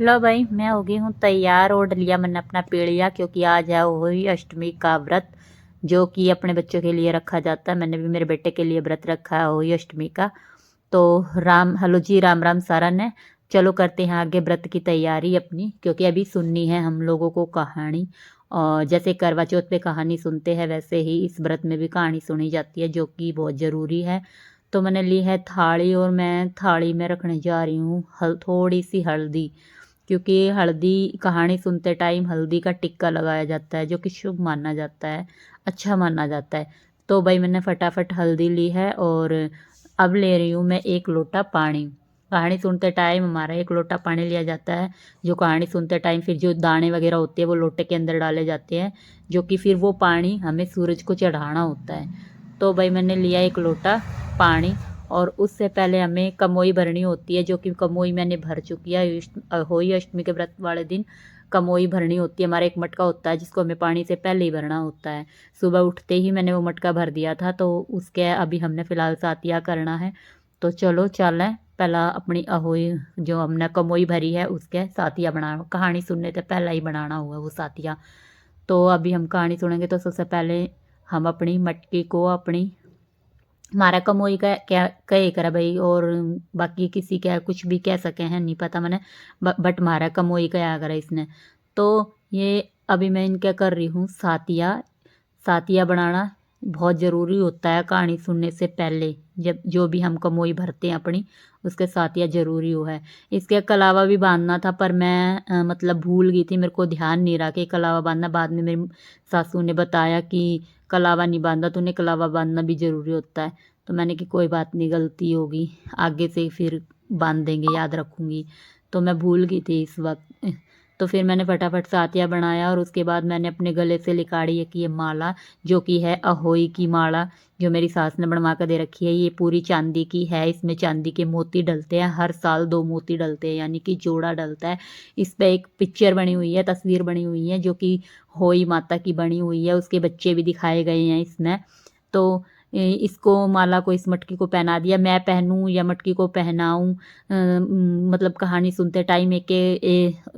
लो भाई, मैं हो गई हूँ तैयार और लिया मैंने अपना पीढ़िया, क्योंकि आज है वही अष्टमी का व्रत जो कि अपने बच्चों के लिए रखा जाता है। मैंने भी मेरे बेटे के लिए व्रत रखा है वही अष्टमी का। तो राम हेलो जी, राम राम सारा ने। चलो करते हैं आगे व्रत की तैयारी अपनी, क्योंकि अभी सुननी है हम लोगों को कहानी। और जैसे करवा चौथ पे कहानी सुनते हैं वैसे ही इस व्रत में भी कहानी सुनी जाती है, जो कि बहुत ज़रूरी है। तो मैंने ली है थाली और मैं थाली में रखने जा रही हूँ थोड़ी सी हल्दी, क्योंकि हल्दी कहानी सुनते टाइम हल्दी का टिक्का लगाया जाता है, जो कि शुभ माना जाता है, अच्छा माना जाता है। तो भाई मैंने फटाफट हल्दी ली है और अब ले रही हूँ मैं एक लोटा पानी। कहानी सुनते टाइम हमारा एक लोटा पानी लिया जाता है, जो कहानी सुनते टाइम फिर जो दाने वगैरह होते हैं वो लोटे के अंदर डाले जाते हैं, जो कि फिर वो पानी हमें सूरज को चढ़ाना होता है। तो भाई मैंने लिया एक लोटा पानी, और उससे पहले हमें कमोई भरनी होती है, जो कि कमोई मैंने भर चुकी है। होई अष्टमी के व्रत वाले दिन कमोई भरनी होती है। हमारा एक मटका होता है जिसको हमें पानी से पहले ही भरना होता है। सुबह उठते ही मैंने वो मटका भर दिया था, तो उसके अभी हमने फ़िलहाल सातिया करना है। तो चलो चलें, पहला अपनी अहोई जो हमने कमोई भरी है उसके सातिया बना, कहानी सुनने से पहला ही बनाना हुआ वो सातिया। तो अभी हम कहानी सुनेंगे, तो सबसे पहले हम अपनी मटकी को अपनी हमारा कमोई का क्या कहे करा भाई, और बाकी किसी का कुछ भी कह सके हैं नहीं पता मैंने, बट हमारा कमोई का करा इसने। तो ये अभी मैं इनका कर रही हूँ सातिया। सातिया बनाना बहुत ज़रूरी होता है कहानी सुनने से पहले, जब जो भी हम कमोई भरते हैं अपनी उसके सातिया ज़रूरी हो है। इसके अलावा भी बांधना था, पर मैं मतलब भूल गई थी, मेरे को ध्यान नहीं रहा कि कलावा बांधना। बाद में मेरी सासू ने बताया कि कलावा नहीं बांधा, तो उन्हें कलावा बांधना भी ज़रूरी होता है। तो मैंने कि कोई बात नहीं, गलती होगी, आगे से फिर बांध देंगे, याद रखूँगी। तो मैं भूल गई थी इस वक्त। तो फिर मैंने फटाफट सातिया बनाया, और उसके बाद मैंने अपने गले से लिकाड़ी है कि ये माला, जो कि है अहोई की माला, जो मेरी सास ने बनवा कर दे रखी है। ये पूरी चांदी की है, इसमें चांदी के मोती डलते हैं, हर साल 2 मोती डलते हैं, यानी कि जोड़ा डलता है। इस पे एक पिक्चर बनी हुई है, तस्वीर बनी हुई है, जो कि होई माता की बनी हुई है, उसके बच्चे भी दिखाए गए हैं इसमें। तो इसको माला को इस मटकी को पहना दिया। मैं पहनूं या मटकी को पहनाऊं, मतलब कहानी सुनते टाइम एक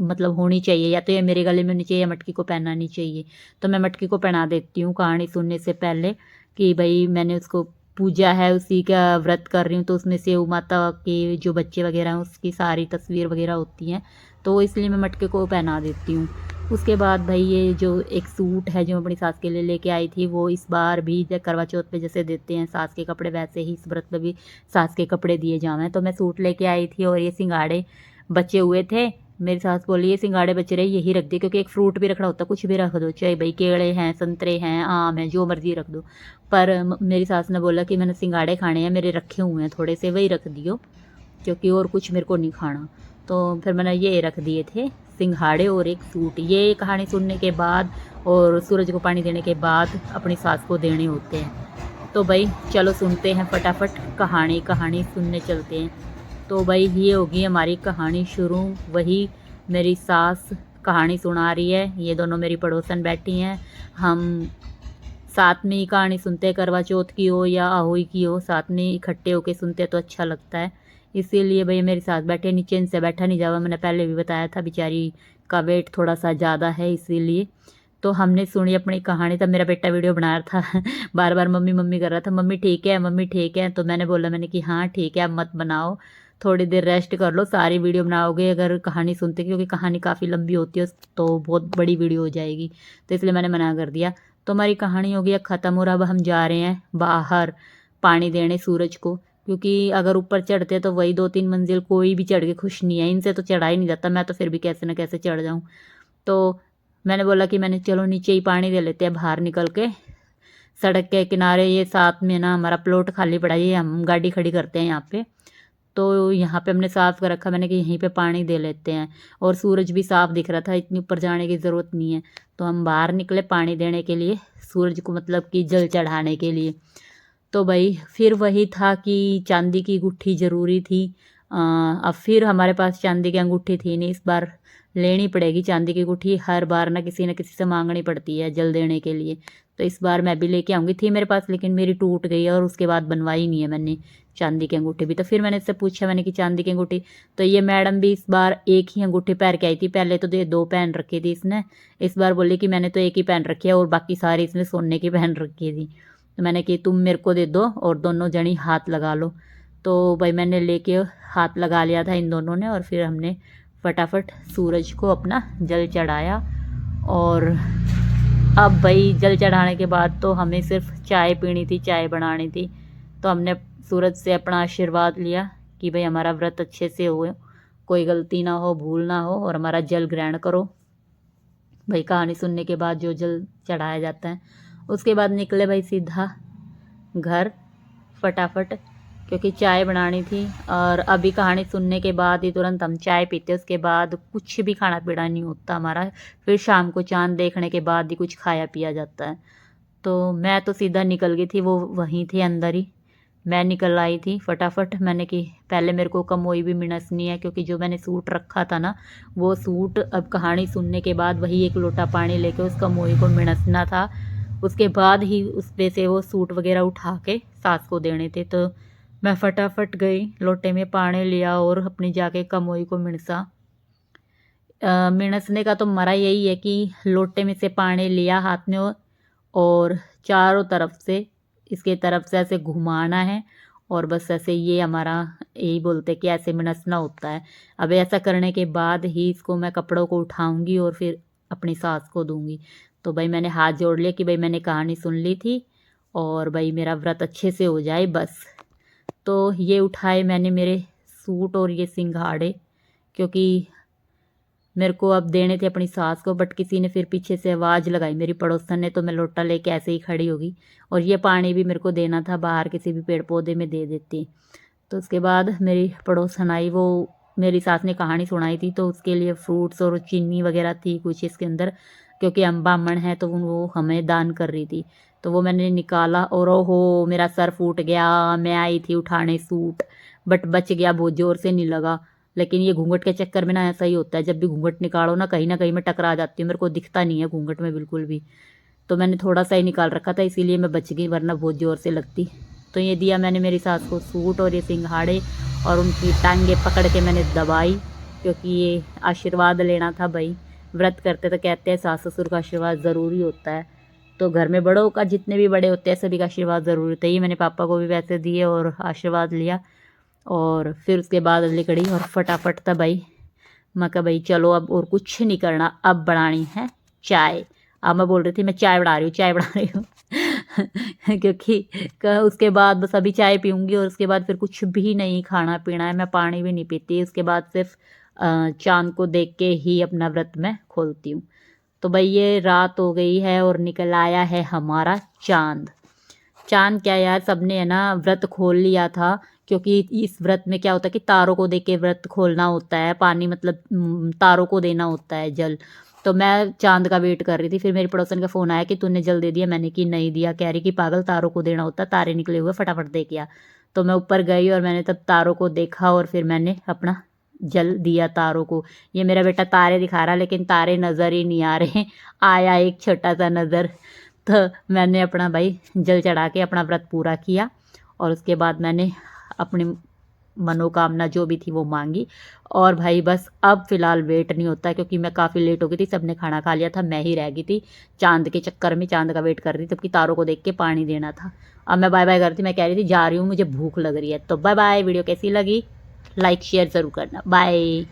मतलब होनी चाहिए, या तो ये मेरे गले में होनी चाहिए या मटकी को पहनानी चाहिए। तो मैं मटकी को पहना देती हूँ कहानी सुनने से पहले, कि भाई मैंने उसको पूजा है, उसी का व्रत कर रही हूँ। तो उसमें से माता के जो बच्चे वगैरह हैं उसकी सारी तस्वीर वगैरह होती हैं, तो इसलिए मैं मटके को पहना देती हूँ। उसके बाद भाई ये जो एक सूट है जो मैं अपनी सास के लिए लेके आई थी, वो इस बार भी करवा चौथ पे जैसे देते हैं सास के कपड़े, वैसे ही इस व्रत में भी सास के कपड़े दिए जावें। तो मैं सूट लेके आई थी, और ये सिंगाड़े बचे हुए थे। मेरी सास बोली ये सिंगाड़े बचे रहे, यही रख दिए, क्योंकि एक फ्रूट भी रखना होता है, कुछ भी रख दो, चाहे भाई केले हैं, संतरे हैं, आम है, जो मर्जी रख दो। पर मेरी सास ने बोला कि मैंने सिंगाड़े खाने हैं, मेरे रखे हुए हैं थोड़े से, वही रख दियो, क्योंकि और कुछ मेरे को नहीं खाना। तो फिर मैंने ये रख दिए थे, सिंघाड़े और एक सूट। ये कहानी सुनने के बाद और सूरज को पानी देने के बाद अपनी सास को देने होते हैं। तो भाई चलो सुनते हैं फटाफट कहानी, कहानी सुनने चलते हैं। तो भाई ये होगी हमारी कहानी शुरू। वही मेरी सास कहानी सुना रही है, ये दोनों मेरी पड़ोसन बैठी हैं। हम साथ में ही कहानी सुनते हैं, करवा चौथ की हो या आहोई की हो, साथ में इकट्ठे होके सुनते तो अच्छा लगता है। इसीलिए भाई मेरे साथ बैठे, नीचे इनसे बैठा नहीं जावा, मैंने पहले भी बताया था, बेचारी का वेट थोड़ा सा ज़्यादा है इसीलिए। तो हमने सुनी अपनी कहानी। तब मेरा बेटा वीडियो बना रहा था बार बार मम्मी मम्मी कर रहा था, मम्मी ठीक है, मम्मी ठीक है। तो मैंने बोला, मैंने कि हाँ ठीक है, अब मत बनाओ, थोड़ी देर रेस्ट कर लो, सारी वीडियो बनाओगे अगर कहानी सुनते, क्योंकि कहानी काफ़ी लंबी होती है तो बहुत बड़ी वीडियो हो जाएगी, तो इसलिए मैंने मना कर दिया। तो हमारी कहानी हो गई ख़त्म, और अब हम जा रहे हैं बाहर पानी देने सूरज को, क्योंकि अगर ऊपर चढ़ते तो वही 2-3 मंजिल, कोई भी चढ़ के खुश नहीं है, इनसे तो चढ़ा ही नहीं जाता, मैं तो फिर भी कैसे न कैसे चढ़ जाऊँ। तो मैंने बोला कि मैंने चलो नीचे ही पानी दे लेते हैं बाहर निकल के। सड़क के किनारे ये साथ में ना हमारा प्लॉट खाली पड़ा है, ये हम गाड़ी खड़ी करते हैं यहाँ पे। तो यहाँ पे हमने साफ़ कर रखा, मैंने कि यहीं पे पानी दे लेते हैं, और सूरज भी साफ दिख रहा था, इतनी ऊपर जाने की ज़रूरत नहीं है। तो हम बाहर निकले पानी देने के लिए सूरज को, मतलब कि जल चढ़ाने के लिए। तो भाई फिर वही था कि चांदी की गुट्ठी ज़रूरी थी, अब फिर हमारे पास चांदी की अंगूठी थी नहीं, इस बार लेनी पड़ेगी चांदी की अंगूठी। हर बार ना किसी से मांगनी पड़ती है जल देने के लिए, तो इस बार मैं भी लेके आऊँगी। थी मेरे पास लेकिन मेरी टूट गई है और उसके बाद बनवाई नहीं है मैंने चांदी की अंगूठी भी। तो फिर मैंने इससे पूछा, मैंने कि चांदी की अंगूठी, तो ये मैडम भी इस बार एक ही अंगूठी पहन के आई थी। पहले तो ये 2 पहन रखी थी इसने, इस बार बोली कि मैंने तो एक ही पहन रखी है और बाकी सारी इसने सोने की पहन रखी थी। तो मैंने कि तुम मेरे को दे दो और दोनों जनी हाथ लगा लो। तो भाई मैंने लेके हाथ लगा लिया था इन दोनों ने, और फिर हमने फटाफट सूरज को अपना जल चढ़ाया। और अब भाई जल चढ़ाने के बाद तो हमें सिर्फ चाय पीनी थी, चाय बनानी थी। तो हमने सूरज से अपना आशीर्वाद लिया कि भाई हमारा व्रत अच्छे से हो, कोई गलती ना हो, भूल ना हो, और हमारा जल ग्रहण करो। भाई कहानी सुनने के बाद जो जल चढ़ाया जाता है, उसके बाद निकले भाई सीधा घर फटाफट, क्योंकि चाय बनानी थी। और अभी कहानी सुनने के बाद ही तुरंत हम चाय पीते, उसके बाद कुछ भी खाना पीना नहीं होता हमारा। फिर शाम को चांद देखने के बाद ही कुछ खाया पिया जाता है। तो मैं तो सीधा निकल गई थी, वो वहीं थे अंदर ही। मैं निकल आई थी फटाफट। मैंने कि पहले मेरे को कमोई भी मिनसनी है, क्योंकि जो मैंने सूट रखा था ना, वो सूट अब कहानी सुनने के बाद वही 1 लोटा पानी लेके उस कमोई को मिनसना था। उसके बाद ही उस पे से वो सूट वगैरह उठा के सास को देने थे। तो मैं फटाफट गई, लोटे में पानी लिया और अपनी जाके कमोई को मिनसा। मिनसने का तो मरा यही है कि लोटे में से पानी लिया हाथ में, और चारों तरफ से इसके तरफ से ऐसे घुमाना है, और बस ऐसे, ये हमारा यही बोलते कि ऐसे मिनसना होता है। अब ऐसा करने के बाद ही इसको मैं कपड़ों को उठाऊंगी और फिर अपनी सास को दूंगी। तो भाई मैंने हाथ जोड़ लिया कि भाई मैंने कहानी सुन ली थी और भाई मेरा व्रत अच्छे से हो जाए बस। तो ये उठाए मैंने मेरे सूट और ये सिंघाड़े, क्योंकि मेरे को अब देने थे अपनी सास को, बट किसी ने फिर पीछे से आवाज़ लगाई मेरी पड़ोसन ने, तो मैं लोटा लेके ऐसे ही खड़ी होगी। और ये पानी भी मेरे को देना था, बाहर किसी भी पेड़ पौधे में दे देती। तो उसके बाद मेरी पड़ोसन आई, वो मेरी सास ने कहानी सुनाई थी, तो उसके लिए फ्रूट्स और चीनी वगैरह थी कुछ इसके अंदर, क्योंकि हम ब्राह्मण हैं तो वो हमें दान कर रही थी। तो वो मैंने निकाला और ओहो मेरा सर फूट गया। मैं आई थी उठाने सूट, बट बच गया, बहुत ज़ोर से नहीं लगा। लेकिन ये घूंघट के चक्कर में ना ऐसा ही होता है, जब भी घूंघट निकालो ना कहीं मैं टकरा जाती हूँ, मेरे को दिखता नहीं है घूंघट में बिल्कुल भी। तो मैंने थोड़ा सा ही निकाल रखा था, इसीलिए मैं बच गई, वरना बहुत ज़ोर से लगती। तो ये दिया मैंने मेरी सास को सूट और ये सिंघाड़े, और उनकी टांगे पकड़ के मैंने दबाई, क्योंकि ये आशीर्वाद लेना था भाई। व्रत करते तो कहते हैं सास ससुर का आशीर्वाद ज़रूरी होता है। तो घर में बड़ों का, जितने भी बड़े होते हैं सभी का आशीर्वाद ज़रूरी होता है। ये मैंने पापा को भी वैसे दिए और आशीर्वाद लिया। और फिर उसके बाद निकली और फटाफट था भाई, मैं कहा भाई चलो अब और कुछ नहीं करना, अब बनानी है चाय। अब मैं बोल रही थी मैं चाय बना रही हूँ, चाय बना रही हूँ क्योंकि उसके बाद बस अभी चाय पीऊँगी और उसके बाद फिर कुछ भी नहीं खाना पीना है। मैं पानी भी नहीं पीती, उसके बाद सिर्फ चांद को देख के ही अपना व्रत मैं खोलती हूँ। तो भाई ये रात हो गई है और निकल आया है हमारा चांद। चांद क्या यार, सबने है ना व्रत खोल लिया था, क्योंकि इस व्रत में क्या होता है कि तारों को देख के व्रत खोलना होता है। पानी मतलब तारों को देना होता है जल। तो मैं चांद का वेट कर रही थी, फिर मेरी पड़ोसन का फ़ोन आया कि तूने जल दे दिया। मैंने कि नहीं दिया। कह रही कि पागल, तारों को देना होता है, तारे निकले हुए, फटाफट दे किया। तो मैं ऊपर गई और मैंने तब तारों को देखा और फिर मैंने अपना जल दिया तारों को। ये मेरा बेटा तारे दिखा रहा, लेकिन तारे नज़र ही नहीं आ रहे। आया एक छोटा सा नज़र। तो मैंने अपना भाई जल चढ़ा के अपना व्रत पूरा किया, और उसके बाद मैंने अपनी मनोकामना जो भी थी वो मांगी। और भाई बस अब फ़िलहाल वेट नहीं होता, क्योंकि मैं काफ़ी लेट हो गई थी, सबने खाना खा लिया था, मैं ही रह गई थी चांद के चक्कर में। चांद का वेट कर रही थी, जबकि तारों को देख के पानी देना था। अब मैं बाय बाय करती, मैं कह रही थी जा रही हूँ, मुझे भूख लग रही है। तो बाय बाय। वीडियो कैसी लगी लाइक शेयर ज़रूर करना। बाय।